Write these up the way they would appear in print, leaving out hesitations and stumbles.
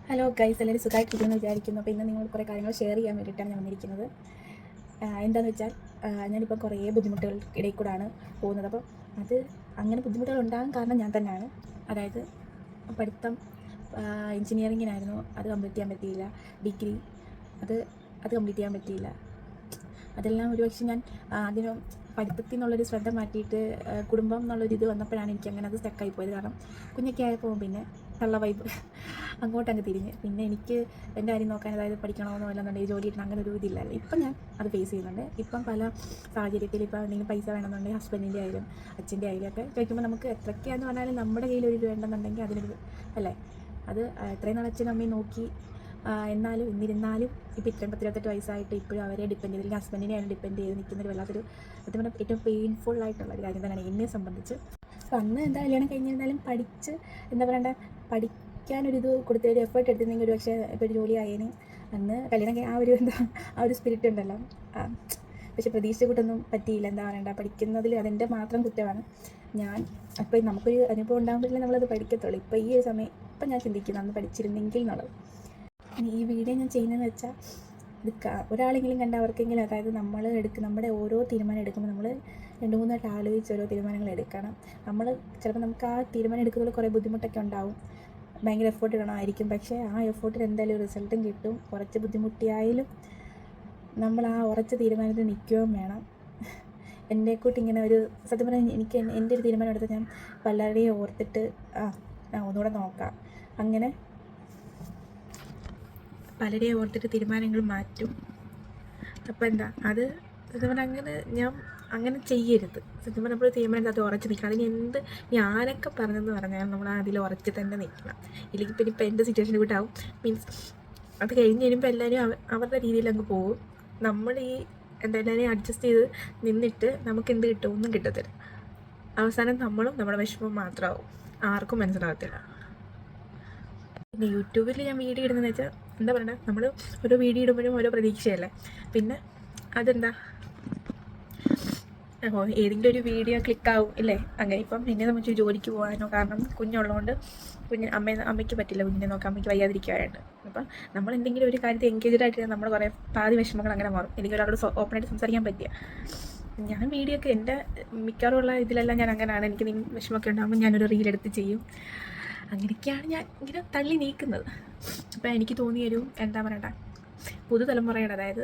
Hello guys, എല്ലാവരും സുഖമായിട്ടിരിക്കുമെന്ന് വിചാരിക്കുന്നു. അപ്പോൾ ഇന്ന് നിങ്ങൾ കുറേ കാര്യങ്ങൾ ഷെയർ ചെയ്യാൻ വേണ്ടിയിട്ടാണ് ഞാൻ വന്നിരിക്കുന്നത്. എന്താണെന്ന് വെച്ചാൽ ഞാനിപ്പോൾ കുറേ ബുദ്ധിമുട്ടുകൾ ഇടയിൽ കൂടാണ് പോകുന്നത്. അപ്പോൾ അത് അങ്ങനെ ബുദ്ധിമുട്ടുകൾ ഉണ്ടാകാൻ കാരണം ഞാൻ തന്നെയാണ്. അതായത് പഠിത്തം എഞ്ചിനീയറിങ്ങിനായിരുന്നു, അത് കംപ്ലീറ്റ് ചെയ്യാൻ പറ്റിയില്ല. ഡിഗ്രി അത് അത് കംപ്ലീറ്റ് ചെയ്യാൻ പറ്റിയില്ല. അതെല്ലാം ഒരുപക്ഷെ ഞാൻ അതിന് പഠിത്തത്തിൽ നിന്നുള്ളൊരു ശ്രദ്ധ മാറ്റിയിട്ട് കുടുംബം എന്നുള്ളൊരിത് വന്നപ്പോഴാണ് എനിക്ക് അങ്ങനെ അത് സ്റ്റക്കായി പോയത്. കാരണം കുഞ്ഞൊക്കെ ആയപ്പോൾ പിന്നെ തള്ള വൈബ് അങ്ങോട്ടങ്ങ് തിരിഞ്ഞ് പിന്നെ എനിക്ക് എൻ്റെ കാര്യം നോക്കാൻ, അതായത് പഠിക്കണമെന്നോ അല്ലെന്നുണ്ടെങ്കിൽ ജോലി കിട്ടണം അങ്ങനെ ഒരു ഇതില്ലല്ലോ. ഇപ്പം ഞാൻ അത് ഫേസ് ചെയ്യുന്നുണ്ട്. ഇപ്പം പല സാഹചര്യത്തിൽ ഇപ്പോൾ എന്തെങ്കിലും പൈസ വേണമെന്നുണ്ടെങ്കിൽ ഹസ്ബൻഡിൻ്റെ ആയാലും അച്ഛൻ്റെ ആയാലും ഒക്കെ ചോദിക്കുമ്പോൾ നമുക്ക് എത്രയ്ക്കാന്ന് പറഞ്ഞാലും നമ്മുടെ കയ്യിൽ ഒരു ഇത് വേണ്ടെന്നുണ്ടെങ്കിൽ അതിനൊരു അല്ലേ, അത് എത്രയും നാൾ അച്ഛനും അമ്മയും നോക്കി. എന്നാലും എന്നിരുന്നാലും ഇപ്പോൾ ഇത്രയും 18 വയസ്സായിട്ട് ഇപ്പോഴും അവരെ ഡിപ്പെൻഡ് ചെയ്ത്, അല്ലെങ്കിൽ ഹസ്ബൻഡിനെയാണ് ഡിപ്പെൻഡ് ചെയ്ത് നിൽക്കുന്നൊരു വല്ലാത്തൊരു സത്യം പറഞ്ഞാൽ ഏറ്റവും പെയിൻഫുൾ ആയിട്ടുള്ള ഒരു കാര്യം തന്നെയാണ് എന്നെ സംബന്ധിച്ച്. അപ്പോൾ അന്ന് എന്താ കല്യാണം കഴിഞ്ഞിരുന്നാലും പഠിച്ച് എന്താ പറയണ്ട, പഠിക്കാനൊരിത് കൊടുത്തൊരു എഫേർട്ട് എടുത്തിരുന്നെങ്കിൽ ഒരു പക്ഷേ ഇപ്പോൾ ഒരു ജോലി ആയേന്. അന്ന് കല്യാണം ആ ഒരു എന്താ ആ ഒരു സ്പിരിറ്റ് ഉണ്ടല്ലോ. പക്ഷെ പ്രതീക്ഷ കൂട്ടൊന്നും പറ്റിയില്ല. എന്താ പറയണ്ട, പഠിക്കുന്നതിൽ അതെൻ്റെ മാത്രം കുറ്റമാണ്. ഞാൻ അപ്പോൾ നമുക്കൊരു അനുഭവം ഉണ്ടാകുമ്പോഴേ നമ്മളത് പഠിക്കത്തുള്ളൂ. ഇപ്പോൾ ഈ ഒരു സമയം ഇപ്പം ഞാൻ ചിന്തിക്കുന്നു അന്ന് പഠിച്ചിരുന്നെങ്കിൽ എന്നുള്ളത്. ഈ വീഡിയോ ഞാൻ ചെയ്യുന്നതെന്ന് വെച്ചാൽ ഇത് ഒരാളെങ്കിലും കണ്ട അവർക്കെങ്കിലും, അതായത് നമ്മുടെ ഓരോ തീരുമാനം എടുക്കുമ്പോൾ നമ്മൾ 2-3 വട്ടം ആലോചിച്ച് ഓരോ തീരുമാനങ്ങൾ എടുക്കണം. നമ്മൾ ചിലപ്പോൾ നമുക്ക് ആ തീരുമാനം എടുക്കുന്നതിൽ കുറേ ബുദ്ധിമുട്ടൊക്കെ ഉണ്ടാവും, ഭയങ്കര എഫേർട്ട് ഇടണമായിരിക്കും. പക്ഷേ ആ എഫേർട്ടിന് എന്തായാലും റിസൾട്ടും കിട്ടും. കുറച്ച് ബുദ്ധിമുട്ടിയായാലും നമ്മൾ ആ ഉറച്ച തീരുമാനത്തിൽ നിൽക്കുകയും വേണം. എന്നെക്കൂട്ട് ഇങ്ങനെ ഒരു സത്യം പറഞ്ഞാൽ എനിക്ക് എൻ്റെ ഒരു തീരുമാനം എടുത്ത് ഞാൻ പലരെയും ഓർത്തിട്ട് ഒന്നുകൂടെ നോക്കാം, അങ്ങനെ പലരെയും ഓർത്തിട്ട് തീരുമാനങ്ങൾ മാറ്റും. അപ്പോൾ എന്താ അത് സത്യം പറഞ്ഞാൽ അങ്ങനെ ചെയ്യരുത്. സത്യം പറഞ്ഞപ്പോൾ തീരുമാനം അത് ഉറച്ച് നിൽക്കണം. അതിന് എന്ത് ഞാനൊക്കെ പറഞ്ഞെന്ന് പറഞ്ഞാൽ നമ്മൾ അതിൽ ഉറച്ച് തന്നെ നിൽക്കണം. ഇല്ലെങ്കിൽ പിന്നെ ഇപ്പോൾ എൻ്റെ സിറ്റുവേഷൻ കൂട്ടാവും. മീൻസ് അത് കഴിഞ്ഞ് കഴിയുമ്പോൾ എല്ലാവരും അവരുടെ രീതിയിൽ അങ്ങ് പോകും. നമ്മൾ ഈ എല്ലാവരെയും അഡ്ജസ്റ്റ് ചെയ്ത് നിന്നിട്ട് നമുക്ക് എന്ത് കിട്ടും? ഒന്നും കിട്ടത്തില്ല. അവസാനം നമ്മളും നമ്മുടെ വിഷമം മാത്രമാവും, ആർക്കും മനസ്സിലാകത്തില്ല. പിന്നെ യൂട്യൂബിൽ ഞാൻ വീഡിയോ ഇടുന്നതെന്ന് വെച്ചാൽ എന്താ പറയണത്, നമ്മൾ ഓരോ വീഡിയോ ഇടുമ്പോഴും ഓരോ പ്രതീക്ഷയല്ലേ. പിന്നെ അതെന്താ ഏതെങ്കിലും ഒരു വീഡിയോ ക്ലിക്കാവും ഇല്ലേ, അങ്ങനെ. ഇപ്പം എന്നെ നമുക്ക് ജോലിക്ക് പോകാനോ, കാരണം കുഞ്ഞുള്ളതുകൊണ്ട് അമ്മയ്ക്ക് പറ്റില്ല കുഞ്ഞിനെ നോക്കാം, അമ്മയ്ക്ക് വയ്യാതിരിക്കുകയായിട്ട്. അപ്പം നമ്മൾ എന്തെങ്കിലും ഒരു കാര്യത്തിൽ എൻഗേജ്ഡ് ആയിട്ട് നമ്മൾ കുറേ പാതി വിഷമങ്ങൾ അങ്ങനെ മാറും. എനിക്ക് ഒരാളോട് ഓപ്പണായിട്ട് സംസാരിക്കാൻ പറ്റിയ ഞാൻ വീഡിയോ ഒക്കെ എൻ്റെ മിക്കവാറുള്ള ഇതിലെല്ലാം ഞാൻ അങ്ങനെയാണ്. എനിക്ക് വിഷമമൊക്കെ ഉണ്ടാകുമ്പോൾ ഞാനൊരു റീലെടുത്ത് ചെയ്യും. അങ്ങനെയൊക്കെയാണ് ഞാൻ ഇങ്ങനെ തള്ളി നീക്കുന്നത്. അപ്പോൾ എനിക്ക് തോന്നിയൊരു എന്താ പറയണ്ട, പുതുതലമുറയുടെ, അതായത്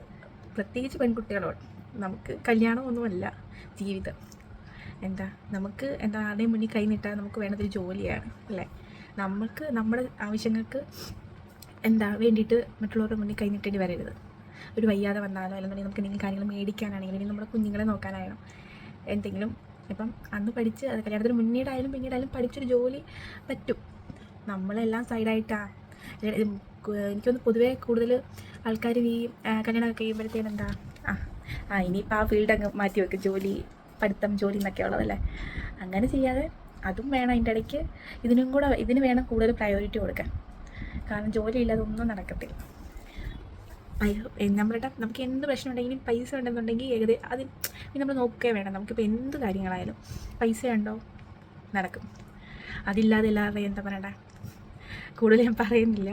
പ്രത്യേകിച്ച് പെൺകുട്ടികളോട്, നമുക്ക് കല്യാണമൊന്നുമല്ല ജീവിതം. നമുക്ക് ആരുടെയും മുന്നിൽ കൈ നീട്ടാൻ നമുക്ക് വേണ്ടതൊരു ജോലിയാണ് അല്ലേ. നമുക്ക് നമ്മുടെ ആവശ്യങ്ങൾക്ക് വേണ്ടിയിട്ട് മറ്റുള്ളവരുടെ മുന്നിൽ കൈ നീട്ടേണ്ടി വരരുത്. ഒരു വയ്യാതെ വന്നാലോ അല്ലെന്നുണ്ടെങ്കിൽ നമുക്ക് എന്തെങ്കിലും കാര്യങ്ങൾ മേടിക്കാനാണെങ്കിലും, അല്ലെങ്കിൽ നമ്മുടെ കുഞ്ഞുങ്ങളെ നോക്കാനായാലും എന്തെങ്കിലും. ഇപ്പം അന്ന് പഠിച്ച് അത് കല്യാണത്തിന് മുന്നീടായാലും പിന്നീടായാലും പഠിച്ചൊരു ജോലി പറ്റും. നമ്മളെല്ലാം സൈഡായിട്ടാണ്. എനിക്കൊന്ന് പൊതുവേ കൂടുതൽ ആൾക്കാർ ഈ കല്യാണമൊക്കെ കഴിയുമ്പോഴത്തേനും ഇനിയിപ്പോൾ ആ ഫീൽഡ് അങ്ങ് മാറ്റി വെക്കും, പഠിത്തം ജോലി എന്നൊക്കെ ഉള്ളതല്ലേ. അങ്ങനെ ചെയ്യാതെ അതും വേണം അതിൻ്റെ ഇടയ്ക്ക്. ഇതിന് വേണം കൂടുതൽ പ്രയോറിറ്റി കൊടുക്കാൻ. കാരണം ജോലി ഇല്ലാതെ ഒന്നും നടക്കത്തില്ല. നമുക്ക് എന്ത് പ്രശ്നം ഉണ്ടെങ്കിലും പൈസ ഉണ്ടെന്നുണ്ടെങ്കിൽ അത് നമ്മൾ നോക്കുകയും വേണം. നമുക്കിപ്പോൾ എന്ത് കാര്യങ്ങളായാലും പൈസ ഉണ്ടോ നടക്കും. അതില്ലാതെ എല്ലാവരുടെയും എന്താ പറയണ്ടേ, കൂടുതൽ ഞാൻ പറയുന്നില്ല.